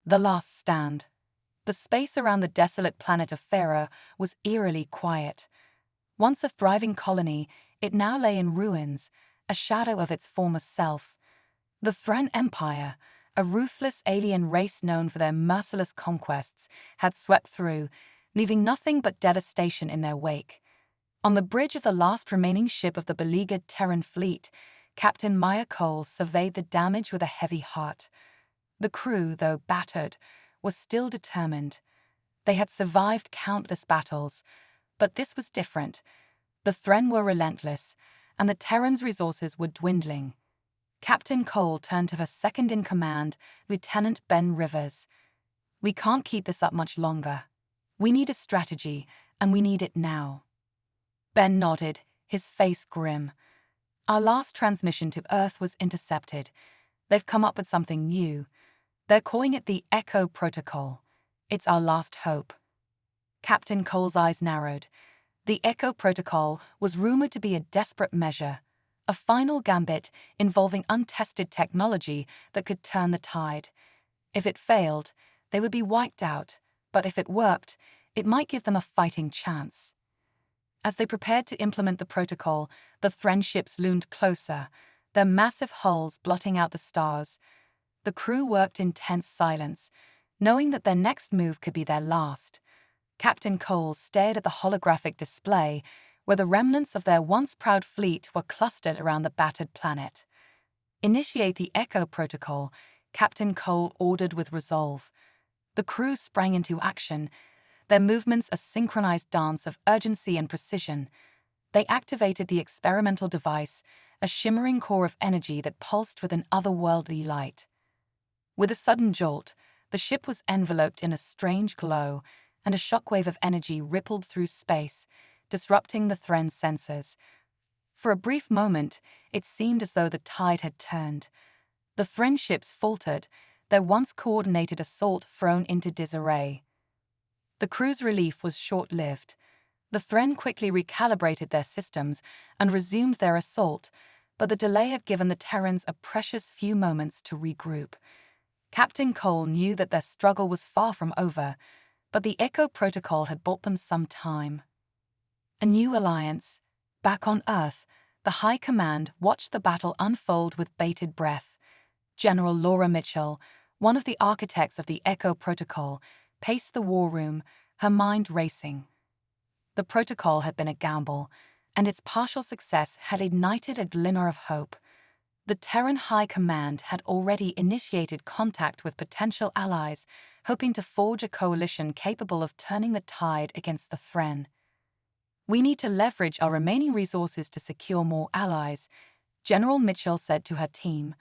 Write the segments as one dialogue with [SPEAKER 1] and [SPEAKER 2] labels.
[SPEAKER 1] The Last Stand. The space around the desolate planet of Thera was eerily quiet. Once a thriving colony, it now lay in ruins, a shadow of its former self. The Thran Empire, a ruthless alien race known for their merciless conquests, had swept through, leaving nothing but devastation in their wake. On the bridge of the last remaining ship of the beleaguered Terran fleet, Captain Maya Cole surveyed the damage with a heavy heart. The crew, though battered, was still determined. They had survived countless battles, but this was different. The Thren were relentless, and the Terrans' resources were dwindling. Captain Cole turned to her second-in-command, Lieutenant Ben Rivers. "We can't keep this up much longer. We need a strategy, and we need it now." Ben nodded, his face grim. "Our last transmission to Earth was intercepted. They've come up with something new. They're calling it the Echo Protocol. It's our last hope." Captain Cole's eyes narrowed. The Echo Protocol was rumored to be a desperate measure, a final gambit involving untested technology that could turn the tide. If it failed, they would be wiped out, but if it worked, it might give them a fighting chance. As they prepared to implement the protocol, the Thren ships loomed closer, their massive hulls blotting out the stars. The crew worked in tense silence, knowing that their next move could be their last. Captain Cole stared at the holographic display, where the remnants of their once proud fleet were clustered around the battered planet. "Initiate the Echo Protocol," Captain Cole ordered with resolve. The crew sprang into action, their movements a synchronized dance of urgency and precision. They activated the experimental device, a shimmering core of energy that pulsed with an otherworldly light. With a sudden jolt, the ship was enveloped in a strange glow, and a shockwave of energy rippled through space, disrupting the Thren's sensors. For a brief moment, it seemed as though the tide had turned. The Thren ships faltered, their once coordinated assault thrown into disarray. The crew's relief was short-lived. The Thren quickly recalibrated their systems and resumed their assault, but the delay had given the Terrans a precious few moments to regroup. Captain Cole knew that their struggle was far from over, but the Echo Protocol had bought them some time. A new alliance. Back on Earth, the High Command watched the battle unfold with bated breath. General Laura Mitchell, one of the architects of the Echo Protocol, paced the war room, her mind racing. The protocol had been a gamble, and its partial success had ignited a glimmer of hope. The Terran High Command had already initiated contact with potential allies, hoping to forge a coalition capable of turning the tide against the Thren. "We need to leverage our remaining resources to secure more allies," General Mitchell said to her team.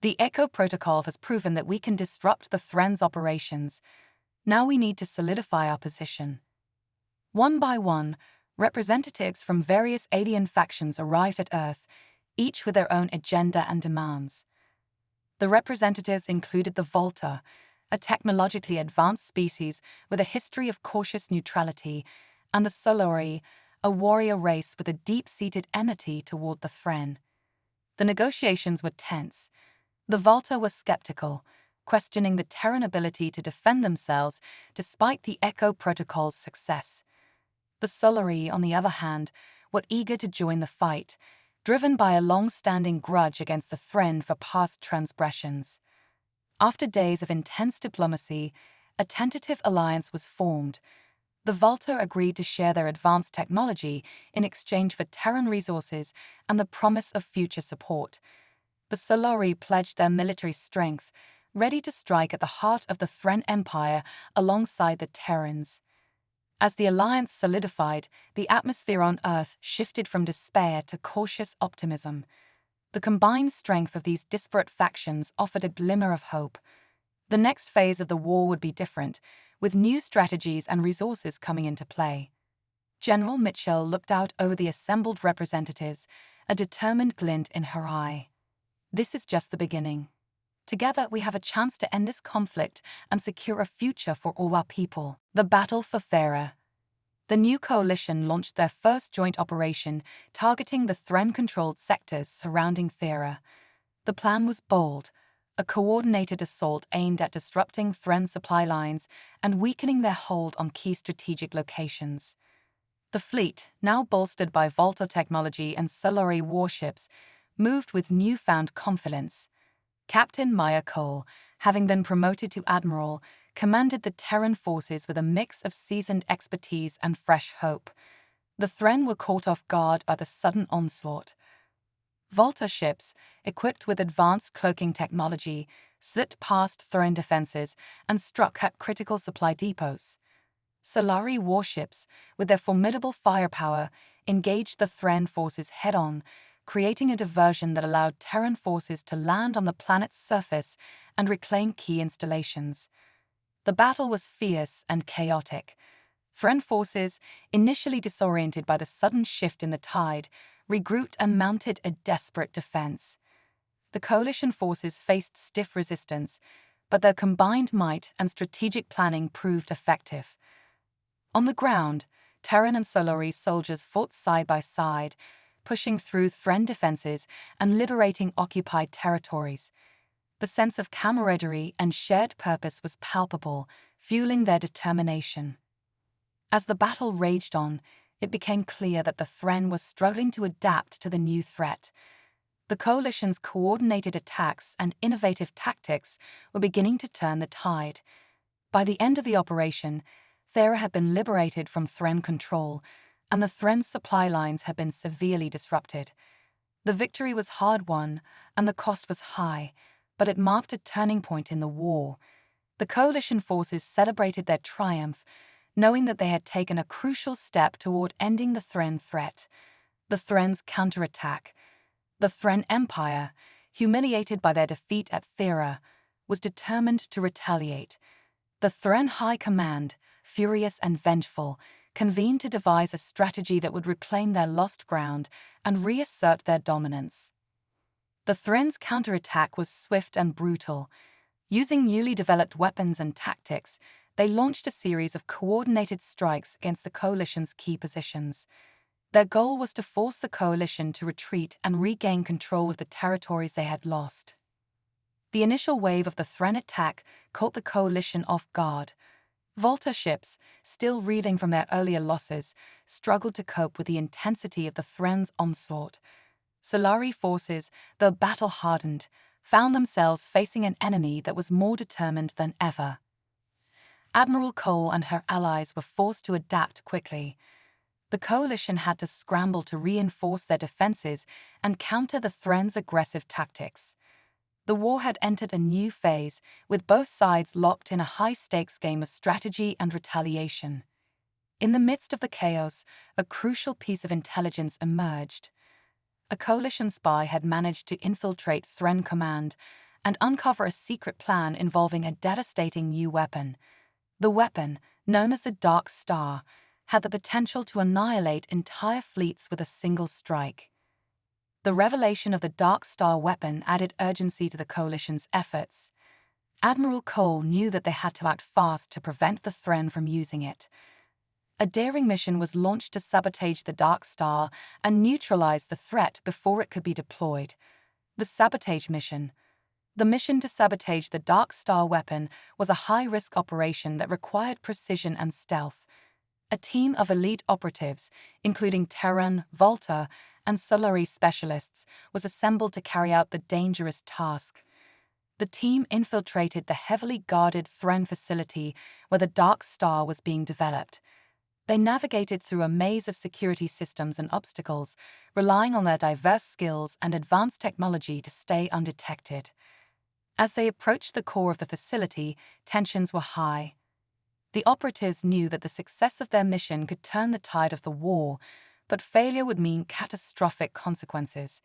[SPEAKER 1] "The Echo Protocol has proven that we can disrupt the Thren's operations. Now we need to solidify our position." One by one, representatives from various alien factions arrived at Earth, each with their own agenda and demands. The representatives included the Volta, a technologically advanced species with a history of cautious neutrality, and the Solari, a warrior race with a deep-seated enmity toward the Thren. The negotiations were tense. The Volta were skeptical, questioning the Terran ability to defend themselves despite the Echo Protocol's success. The Solari, on the other hand, were eager to join the fight, driven by a long-standing grudge against the Thren for past transgressions. After days of intense diplomacy, a tentative alliance was formed. The Volta agreed to share their advanced technology in exchange for Terran resources and the promise of future support. The Solari pledged their military strength, ready to strike at the heart of the Thren Empire alongside the Terrans. As the alliance solidified, the atmosphere on Earth shifted from despair to cautious optimism. The combined strength of these disparate factions offered a glimmer of hope. The next phase of the war would be different, with new strategies and resources coming into play. General Mitchell looked out over the assembled representatives, a determined glint in her eye. "This is just the beginning. Together we have a chance to end this conflict and secure a future for all our people." The battle for Thera. The new coalition launched their first joint operation, targeting the Thren-controlled sectors surrounding Thera. The plan was bold: a coordinated assault aimed at disrupting Thren supply lines and weakening their hold on key strategic locations. The fleet, now bolstered by Volta technology and Solari warships, moved with newfound confidence. Captain Maya Cole, having been promoted to admiral, commanded the Terran forces with a mix of seasoned expertise and fresh hope. The Thren were caught off guard by the sudden onslaught. Volta ships, equipped with advanced cloaking technology, slipped past Thren defenses and struck at critical supply depots. Solari warships, with their formidable firepower, engaged the Thren forces head-on, creating a diversion that allowed Terran forces to land on the planet's surface and reclaim key installations. The battle was fierce and chaotic. Thren forces, initially disoriented by the sudden shift in the tide, regrouped and mounted a desperate defense. The coalition forces faced stiff resistance, but their combined might and strategic planning proved effective. On the ground, Terran and Solari soldiers fought side by side, pushing through Thren defenses and liberating occupied territories. The sense of camaraderie and shared purpose was palpable, fueling their determination. As the battle raged on, it became clear that the Thren was struggling to adapt to the new threat. The coalition's coordinated attacks and innovative tactics were beginning to turn the tide. By the end of the operation, Thera had been liberated from Thren control, and the Thren's supply lines had been severely disrupted. The victory was hard-won, and the cost was high, but it marked a turning point in the war. The coalition forces celebrated their triumph, knowing that they had taken a crucial step toward ending the Thren threat. The Thren's counterattack. The Thren Empire, humiliated by their defeat at Thera, was determined to retaliate. The Thren High Command, furious and vengeful, convened to devise a strategy that would reclaim their lost ground and reassert their dominance. The Thren's counterattack was swift and brutal. Using newly developed weapons and tactics, they launched a series of coordinated strikes against the coalition's key positions. Their goal was to force the coalition to retreat and regain control of the territories they had lost. The initial wave of the Thren attack caught the coalition off guard. Volta ships, still reeling from their earlier losses, struggled to cope with the intensity of the Thren's onslaught. Solari forces, though battle-hardened, found themselves facing an enemy that was more determined than ever. Admiral Cole and her allies were forced to adapt quickly. The coalition had to scramble to reinforce their defenses and counter the Thren's aggressive tactics. The war had entered a new phase, with both sides locked in a high-stakes game of strategy and retaliation. In the midst of the chaos, a crucial piece of intelligence emerged. A coalition spy had managed to infiltrate Thren Command and uncover a secret plan involving a devastating new weapon. The weapon, known as the Dark Star, had the potential to annihilate entire fleets with a single strike. The revelation of the Dark Star weapon added urgency to the coalition's efforts. Admiral Cole knew that they had to act fast to prevent the Thren from using it. A daring mission was launched to sabotage the Dark Star and neutralize the threat before it could be deployed. The sabotage mission. The mission to sabotage the Dark Star weapon was a high-risk operation that required precision and stealth. A team of elite operatives, including Terran, Volta, and Solari specialists, was assembled to carry out the dangerous task. The team infiltrated the heavily guarded Thren facility where the Dark Star was being developed. They navigated through a maze of security systems and obstacles, relying on their diverse skills and advanced technology to stay undetected. As they approached the core of the facility, tensions were high. The operatives knew that the success of their mission could turn the tide of the war, but failure would mean catastrophic consequences.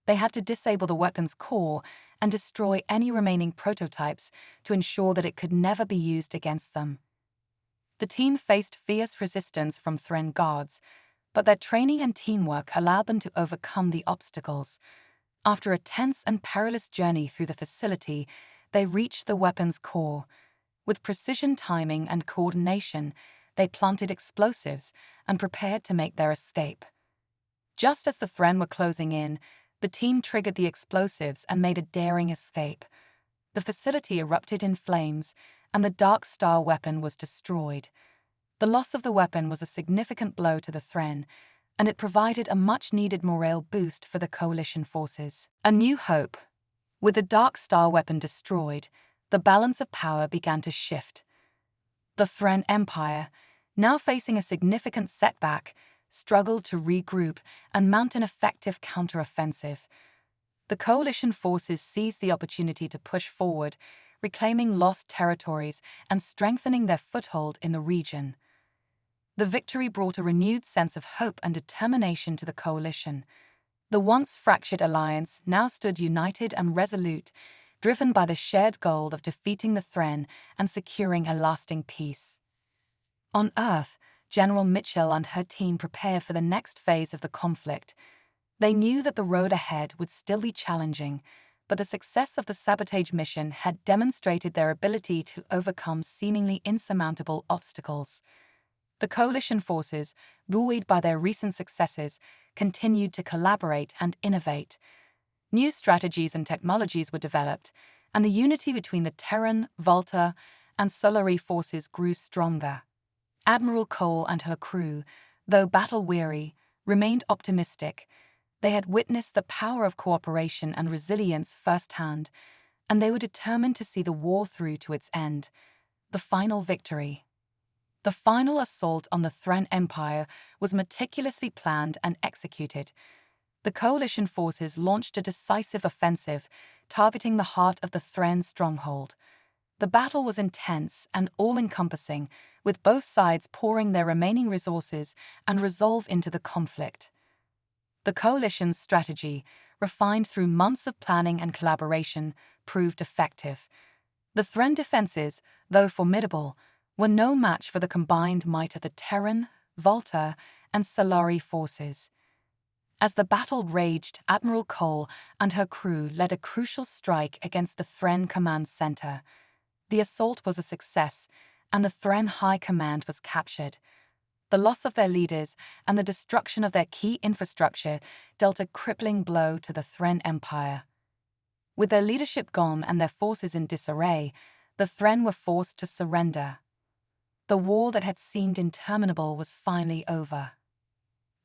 [SPEAKER 1] They had to disable the weapon's core and destroy any remaining prototypes to ensure that it could never be used against them. The team faced fierce resistance from Thren guards, but their training and teamwork allowed them to overcome the obstacles. After a tense and perilous journey through the facility, they reached the weapon's core. With precision timing and coordination, they planted explosives and prepared to make their escape. Just as the Thren were closing in, the team triggered the explosives and made a daring escape. the facility erupted in flames, and the Dark Star weapon was destroyed. The loss of the weapon was a significant blow to the Thren, and it provided a much-needed morale boost for the coalition forces. A new hope. With the Dark Star weapon destroyed, the balance of power began to shift. The Thren Empire, now facing a significant setback, struggled to regroup and mount an effective counteroffensive. The coalition forces seized the opportunity to push forward, reclaiming lost territories and strengthening their foothold in the region. The victory brought a renewed sense of hope and determination to the coalition. The once fractured alliance now stood united and resolute, driven by the shared goal of defeating the Thren and securing a lasting peace. On Earth, General Mitchell and her team prepared for the next phase of the conflict. They knew that the road ahead would still be challenging, but the success of the sabotage mission had demonstrated their ability to overcome seemingly insurmountable obstacles. The coalition forces, buoyed by their recent successes, continued to collaborate and innovate. New strategies and technologies were developed, and the unity between the Terran, Volta, and Solari forces grew stronger. Admiral Cole and her crew, though battle-weary, remained optimistic. They had witnessed the power of cooperation and resilience firsthand, and they were determined to see the war through to its end. The final victory. The final assault on the Thren Empire was meticulously planned and executed. The coalition forces launched a decisive offensive, targeting the heart of the Thren stronghold. The battle was intense and all-encompassing, with both sides pouring their remaining resources and resolve into the conflict. The coalition's strategy, refined through months of planning and collaboration, proved effective. The Thren defenses, though formidable, were no match for the combined might of the Terran, Volta, and Solari forces. As the battle raged, Admiral Cole and her crew led a crucial strike against the Thren Command Center. The assault was a success, and the Thren High Command was captured. The loss of their leaders and the destruction of their key infrastructure dealt a crippling blow to the Thren Empire. With their leadership gone and their forces in disarray, the Thren were forced to surrender. The war that had seemed interminable was finally over.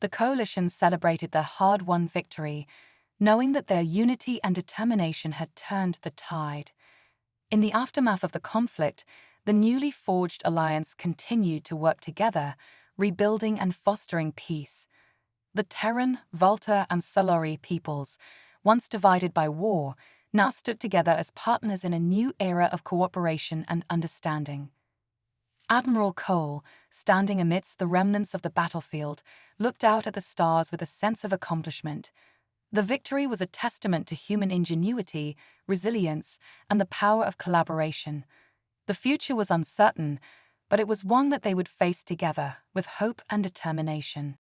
[SPEAKER 1] The coalition celebrated their hard-won victory, knowing that their unity and determination had turned the tide. In the aftermath of the conflict, the newly forged alliance continued to work together, rebuilding and fostering peace. The Terran, Volta, and Solari peoples, once divided by war, now stood together as partners in a new era of cooperation and understanding. Admiral Cole, standing amidst the remnants of the battlefield, looked out at the stars with a sense of accomplishment. The victory was a testament to human ingenuity, resilience, and the power of collaboration. The future was uncertain, but it was one that they would face together, with hope and determination.